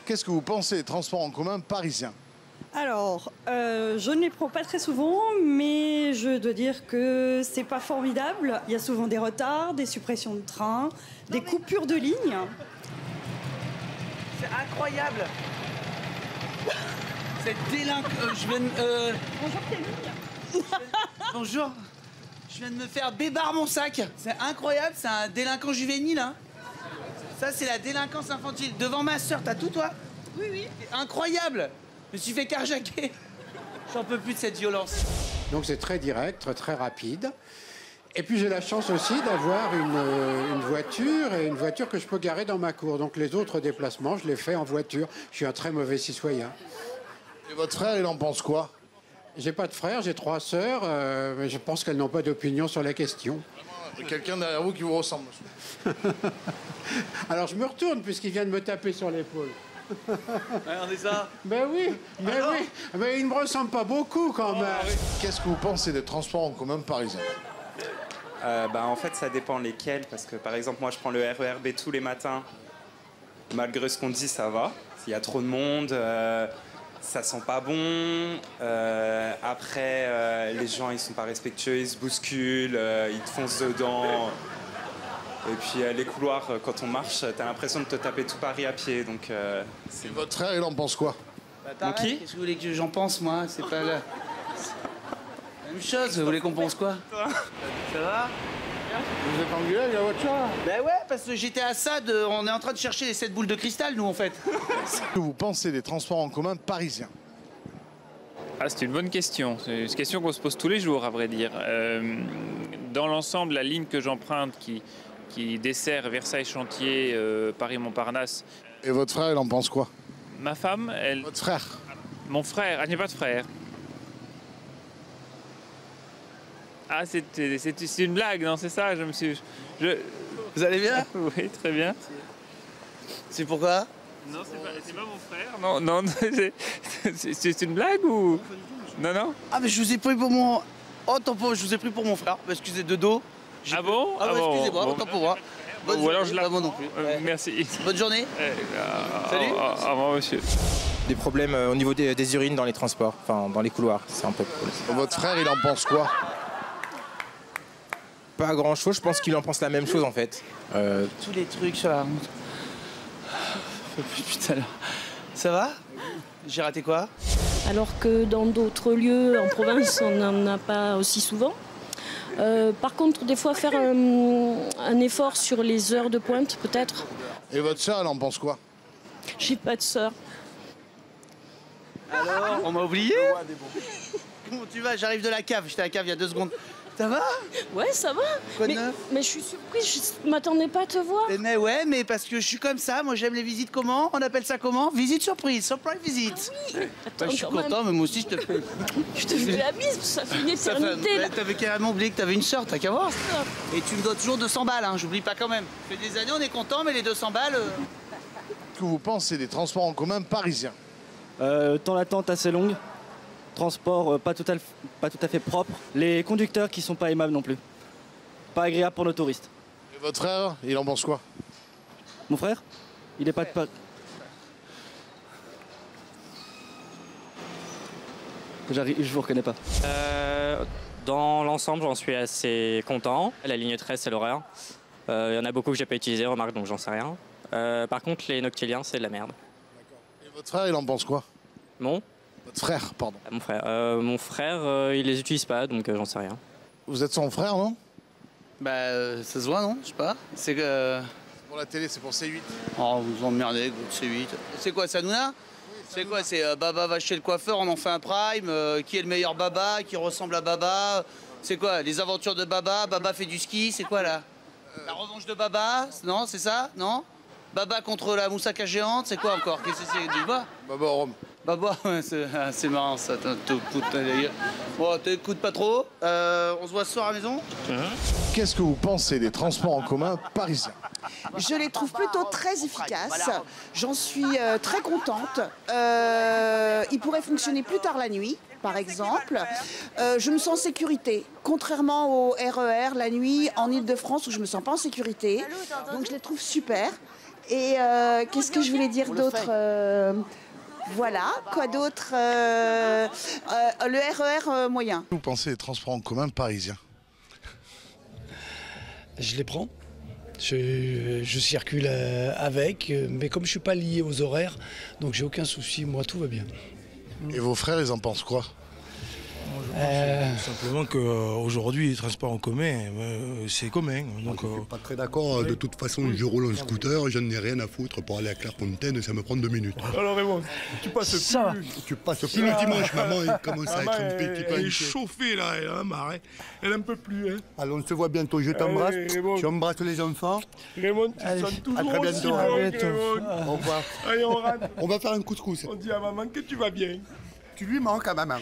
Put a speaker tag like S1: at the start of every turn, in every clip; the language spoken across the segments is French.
S1: Qu'est-ce que vous pensez des transports en commun parisiens?
S2: Alors, je ne les prends pas très souvent, mais je dois dire que c'est pas formidable. Il y a souvent des retards, des suppressions de trains, des coupures de lignes.
S3: C'est incroyable. C'est délinquant.
S2: Bonjour Camille.
S3: Bonjour. Je viens de me faire bébar mon sac. C'est incroyable, c'est un délinquant juvénile. Hein. Ça, c'est la délinquance infantile. Devant ma sœur, t'as tout, toi?
S2: Oui, oui.
S3: C'est incroyable. Je me suis fait carjacker. J'en peux plus de cette violence.
S4: Donc c'est très direct, très rapide. Et puis j'ai la chance aussi d'avoir une voiture, et une voiture que je peux garer dans ma cour. Donc les autres déplacements, je les fais en voiture. Je suis un très mauvais citoyen.
S1: Et votre frère, il en pense quoi?
S4: J'ai pas de frères, j'ai 3 sœurs, mais je pense qu'elles n'ont pas d'opinion sur la question.
S1: Il y a quelqu'un derrière vous qui vous ressemble.
S4: Alors je me retourne puisqu'il vient de me taper sur l'épaule.
S3: Regardez ça.
S4: Ben oui, mais il ne me ressemble pas beaucoup quand même.
S1: Qu'est-ce que vous pensez des transports en commun parisiens?
S5: En fait, ça dépend lesquels. Parce que, par exemple, moi, je prends le RER B tous les matins. Malgré ce qu'on dit, ça va. S'il y a trop de monde, ça sent pas bon. Après, les gens, ils sont pas respectueux, ils se bousculent, ils te foncent dedans. Et puis, les couloirs, quand on marche, t'as l'impression de te taper tout Paris à pied. Donc,
S1: Et votre frère, il en pense quoi?
S3: Bah,
S5: qui
S3: qu'est-ce que vous voulez que j'en pense, moi? C'est pas la même chose. Vous voulez qu'on pense quoi? Ça va?
S1: Vous êtes engueulé avec la voiture là?
S3: Ben ouais, parce que j'étais à ça on est en train de chercher les 7 boules de cristal, nous, en fait.
S1: Qu'est-ce que vous pensez des transports en commun parisiens?
S6: Ah, c'est une bonne question. C'est une question qu'on se pose tous les jours, à vrai dire. Dans l'ensemble, la ligne que j'emprunte qui dessert Versailles-Chantier, Paris-Montparnasse.
S1: Et votre frère, il en pense quoi?
S6: Ma femme, elle...
S1: Votre frère?
S6: Mon frère, je n'ai pas de frère. Ah, c'est une blague, non, c'est ça,
S3: Vous allez bien?
S6: Oui, très bien.
S3: C'est pourquoi?
S6: Non, c'est pas mon frère. Non, c'est une blague ou... Non.
S3: Ah, mais je vous ai pris pour mon... Oh, tant pour... je vous ai pris pour mon frère. Excusez, de dos.
S6: Ah bon?
S3: Ah, ouais, excusez-moi,
S6: bon.
S3: autant pour moi. Bonne
S6: Ou alors
S3: journée.
S6: je la...
S3: Pas moi non plus. Ouais.
S6: Merci.
S3: Bonne journée. Salut.
S6: Au revoir, monsieur.
S7: Des problèmes au niveau des urines dans les transports, enfin dans les couloirs, c'est un peu cool.
S1: Votre frère, il en pense quoi?
S7: Pas grand chose, je pense qu'il en pense la même chose en fait.
S3: Tous les trucs sur la route. Putain, là. Ça va? J'ai raté quoi?
S8: Alors que dans d'autres lieux, en province, on n'en a pas aussi souvent. Par contre, des fois, faire un effort sur les heures de pointe, peut-être.
S1: Et votre sœur, elle en pense quoi?
S8: J'ai pas de sœur.
S3: Alors, on m'a oublié? Comment tu vas? J'arrive de la cave, j'étais à la cave il y a 2 secondes. Ça va?
S8: Ouais, ça va.
S3: Quoi de neuf?
S8: Mais je suis surprise, je m'attendais pas à te voir.
S3: Mais ouais, mais parce que je suis comme ça, moi j'aime les visites comment? On appelle ça comment? Visite surprise, surprise visite.
S8: Ah oui. Attends,
S3: Je suis
S8: quand même.
S3: content, mais moi aussi je te fais.
S8: Je te fais la bise, ça fait une éternité. Là.
S3: T'avais carrément oublié que t'avais une sœur, t'as qu'à voir. Et tu me dois toujours 200 balles, hein, j'oublie pas quand même. Ça fait des années, on est content, mais les 200 balles.
S1: Qu'est-ce que vous pensez des transports en commun parisiens?
S9: Temps d'attente assez longue. Transport pas tout à fait propre. Les conducteurs qui sont pas aimables non plus. Pas agréable pour nos touristes.
S1: Et votre frère, il en pense quoi?
S9: Mon frère, il est pas de Paris. Je vous reconnais pas.
S10: Dans l'ensemble, j'en suis assez content. La ligne 13, c'est l'horreur. Il y en a beaucoup que j'ai pas utilisé, remarque, donc j'en sais rien. Par contre, les noctiliens, c'est de la merde.
S1: Et votre frère, il en pense quoi? Votre frère, pardon.
S10: Mon frère, il les utilise pas, donc j'en sais rien.
S1: Vous êtes son frère, non?
S3: Bah, ça se voit, non? Je sais pas. C'est que.
S1: Pour la télé, c'est pour C8.
S3: Oh, vous emmerdez, C8. C'est quoi, Sanouna? C'est quoi? C'est Baba va chez le coiffeur, on en fait un prime. Qui est le meilleur Baba? Qui ressemble à Baba? C'est quoi? Les aventures de Baba? Baba fait du ski? C'est quoi là? La revanche de Baba? Non, c'est ça? Non? Baba contre la moussaka géante? C'est quoi encore? Qu'est-ce que c'est? Dis-moi.
S1: Baba au Rhum.
S3: Baba, ouais, c'est marrant ça. Bon, t'écoutes pas trop. On se voit ce soir à la maison?
S1: Qu'est-ce que vous pensez des transports en commun parisiens?
S11: Je les trouve plutôt très efficaces. J'en suis très contente. Ils pourraient fonctionner plus tard la nuit, par exemple. Je me sens en sécurité, contrairement au RER la nuit en Ile-de-France où je me sens pas en sécurité. Donc je les trouve super. Et qu'est-ce que je voulais dire d'autre Voilà, quoi d'autre le RER moyen.
S1: Vous pensez des transports en commun parisiens?
S12: Je les prends. Je circule avec, mais comme je ne suis pas lié aux horaires, donc j'ai aucun souci, moi tout va bien.
S1: Et vos frères, ils en pensent quoi?
S13: Simplement qu'aujourd'hui, les transports en commun, c'est commun. Donc,
S14: je ne suis pas très d'accord. De toute façon, je roule en scooter, je n'ai rien à foutre pour aller à Clairefontaine, ça me prend 2 minutes.
S13: Alors Raymond, tu passes plus.
S14: Tu passes plus le dimanche, maman, il commence à être un petit peu...
S13: Elle est chauffée là, elle a marre, elle n'en peut plus. Hein.
S14: Alors on se voit bientôt, je t'embrasse. Tu embrasses les enfants.
S13: Raymond, tu sonnes toujours
S14: à très bientôt.
S13: Au
S14: revoir.
S13: Allez, on rentre.
S14: On va faire un couscous.
S13: On dit à maman que tu vas bien.
S14: Tu lui manques à maman.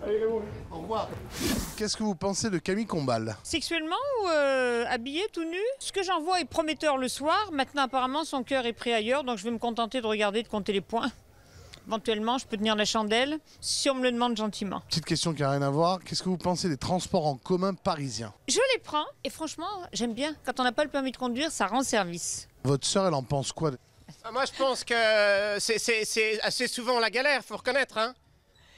S13: Allez, Raymond.
S14: Au revoir.
S1: Qu'est-ce que vous pensez de Camille Combal?
S15: Sexuellement ou habillé tout nu? Ce que j'en vois est prometteur le soir. Maintenant, apparemment, son cœur est pris ailleurs, donc je vais me contenter de regarder, de compter les points. Éventuellement, je peux tenir la chandelle, si on me le demande gentiment.
S1: Petite question qui n'a rien à voir. Qu'est-ce que vous pensez des transports en commun parisiens?
S15: Je les prends et franchement, j'aime bien. Quand on n'a pas le permis de conduire, ça rend service.
S1: Votre sœur, elle en pense quoi?
S16: Moi, je pense que c'est assez souvent la galère, faut reconnaître, hein.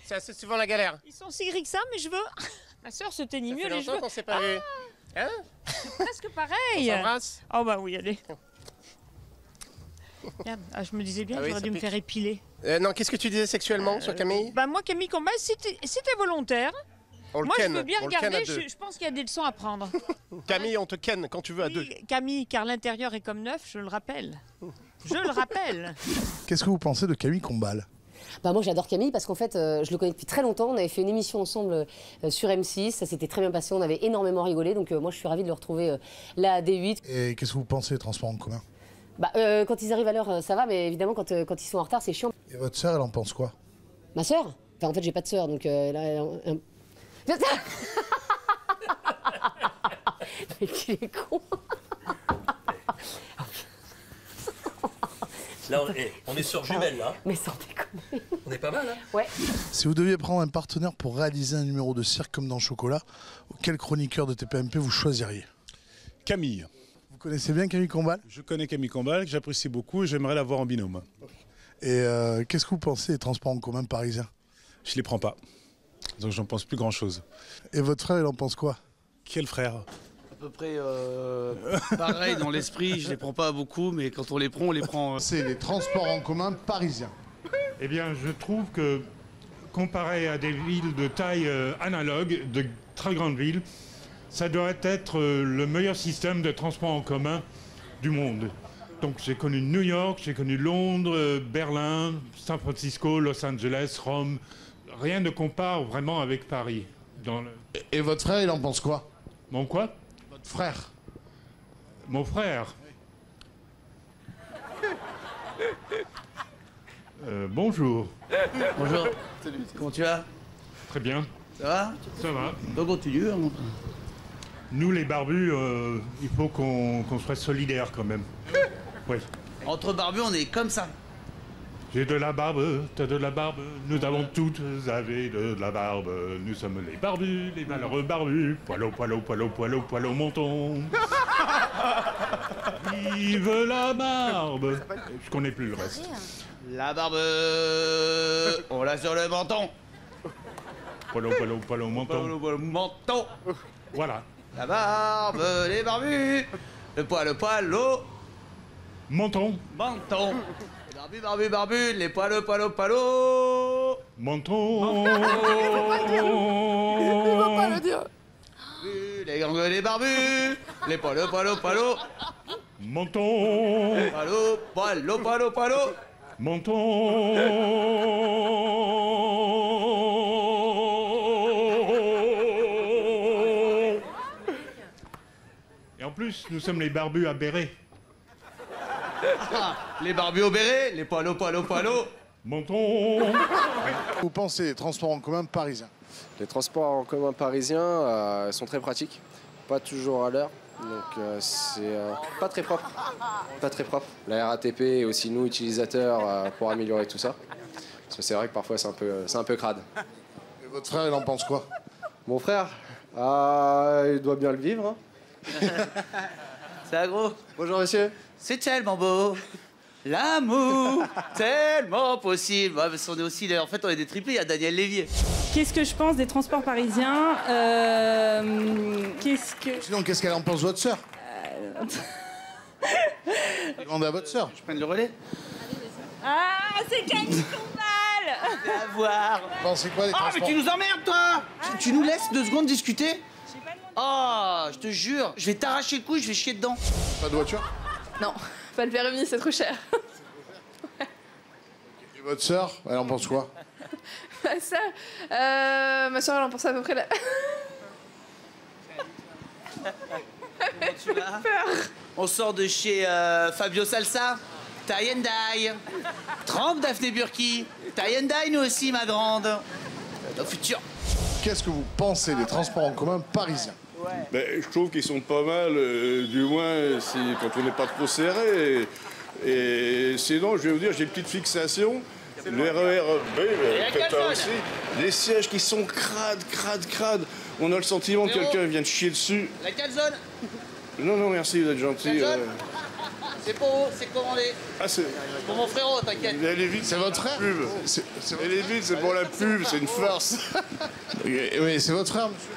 S16: C'est assez souvent la galère.
S15: Ils sont si gris que ça, mais je veux... Ma sœur se teignit mieux les cheveux.
S16: Ça fait longtemps qu'on s'est pas vu. Hein?
S15: C'est presque pareil.
S16: On s'embrasse?
S15: Oh bah oui, allez. Merde, je me disais bien, j'aurais dû me faire épiler.
S16: Non, qu'est-ce que tu disais sexuellement sur Camille?
S15: Bah moi, Camille Combal, c'était volontaire. Moi, je veux bien regarder, je pense qu'il y a des leçons à prendre.
S16: Camille, on te ken quand tu veux à deux.
S15: Camille, car l'intérieur est comme neuf, je le rappelle. Je le rappelle.
S1: Qu'est-ce que vous pensez de Camille Combal?
S17: Bah moi j'adore Camille parce qu'en fait je le connais depuis très longtemps, on avait fait une émission ensemble sur M6, ça s'était très bien passé, on avait énormément rigolé, donc moi je suis ravie de le retrouver là à D8.
S1: Et qu'est-ce que vous pensez des transports en commun?
S17: Bah quand ils arrivent à l'heure ça va, mais évidemment quand ils sont en retard c'est chiant.
S1: Et votre sœur elle en pense quoi?
S17: Ma sœur? Enfin en fait j'ai pas de sœur donc là... Mais qui est con.
S18: Là, on est sur jumelles, là.
S17: Mais sans déconner.
S18: On est pas mal, hein?
S17: Ouais.
S1: Si vous deviez prendre un partenaire pour réaliser un numéro de cirque comme dans Chocolat, quel chroniqueur de TPMP vous choisiriez?
S19: Camille.
S1: Vous connaissez bien Camille Combal?
S19: Je connais Camille Combal, que j'apprécie beaucoup et j'aimerais la voir en binôme.
S1: Et qu'est-ce que vous pensez des transports en commun parisiens?
S19: Je les prends pas. Donc j'en pense plus grand-chose.
S1: Et votre frère, il en pense quoi?
S19: Quel frère?
S3: À peu près pareil dans l'esprit, je les prends pas beaucoup, mais quand on les prend, on les prend.
S1: C'est les transports en commun parisiens.
S20: Eh bien, je trouve que, comparé à des villes de taille analogue, de très grandes villes, ça doit être le meilleur système de transport en commun du monde. Donc j'ai connu New York, j'ai connu Londres, Berlin, San Francisco, Los Angeles, Rome. Rien ne compare vraiment avec Paris.
S1: Et votre frère, il en pense quoi?
S20: Mon quoi?
S1: Votre frère.
S20: Mon frère. Bonjour.
S3: Bonjour. Salut. Comment tu vas?
S20: Très bien.
S3: Ça va?
S20: Ça va.
S3: Donc continue. Hein.
S20: Nous les barbus, il faut qu'on soit solidaires quand même. Oui.
S3: Entre barbus, on est comme ça.
S20: J'ai de la barbe, t'as de la barbe, nous avons toutes avez de la barbe. Nous sommes les barbus, les malheureux barbus. Poilot, poilot, poilot, poilot, poilot, monton. Vive la barbe. Je connais plus le reste.
S3: La barbe, on l'a sur le menton.
S20: Poilot, poilot, poilot, monton.
S3: Poilot, poilot, menton.
S20: Voilà.
S3: La barbe, les barbus. Le poil,
S20: menton.
S3: Menton. Barbu, barbu, barbu, les poilos, poilos, poilos.
S20: Menton.
S3: Il va pas le dire. Les gangs, les barbus, les poilos, poilos, poilos.
S20: Menton.
S3: Poilos, poilos, poilos, poilos.
S20: Menton. Et en plus, nous sommes les barbus à béret.
S3: Les barbus au béret, les poilos, poilos, poilos.
S20: Menton.
S1: Vous pensez des transports en commun parisiens?
S21: Les transports en commun parisiens sont très pratiques, pas toujours à l'heure, donc c'est pas très propre. Pas très propre. La RATP et aussi nous, utilisateurs, pour améliorer tout ça. Parce que c'est vrai que parfois c'est un peu crade.
S1: Et votre frère, il en pense quoi?
S21: Mon frère, il doit bien le vivre. Hein.
S3: C'est agro.
S21: Bonjour monsieur.
S3: C'est tellement beau. L'amour, tellement possible. Ouais, parce qu'on est aussi, en fait, on est des triplés, il y a Daniel Lévier.
S2: Qu'est-ce que je pense des transports parisiens
S1: Sinon, qu'est-ce qu'elle en pense, votre sœur Demandez à votre sœur.
S3: Je prenne le relais.
S2: Ah, c'est Camille Combal.
S3: À voir.
S1: Bon, c'est quoi les
S3: Ah,
S1: transports
S3: mais tu nous emmerdes, toi. Tu nous laisses 2 secondes discuter. Oh, je te jure, je vais t'arracher le cou, je vais chier dedans.
S1: Pas de voiture?
S22: Non, pas le permis, c'est trop cher.
S1: Et votre sœur, elle en pense quoi?
S22: Ma soeur, elle en pense à peu près là.
S3: Tu vas On sort de chez Fabio Salsa, tie and die. Trempe Daphné Burki, tie and die nous aussi ma grande. Nos futurs.
S1: Qu'est-ce que vous pensez des transports en commun parisiens?
S23: Ben, je trouve qu'ils sont pas mal, du moins quand on n'est pas trop serré. Et sinon, je vais vous dire, j'ai une petite fixation. Le RERB, peut-être toi aussi. Les sièges qui sont crades. On a le sentiment que quelqu'un vient de chier dessus.
S3: La calzone.
S23: Non, merci, vous êtes gentil.
S3: C'est pour vous, c'est commandé.
S23: Ah, c'est
S3: pour mon frérot, t'inquiète.
S23: Elle est vite,
S1: c'est votre frère?
S23: Elle est vite, c'est pour la pub, c'est une farce.
S1: Oui, c'est votre frère, monsieur.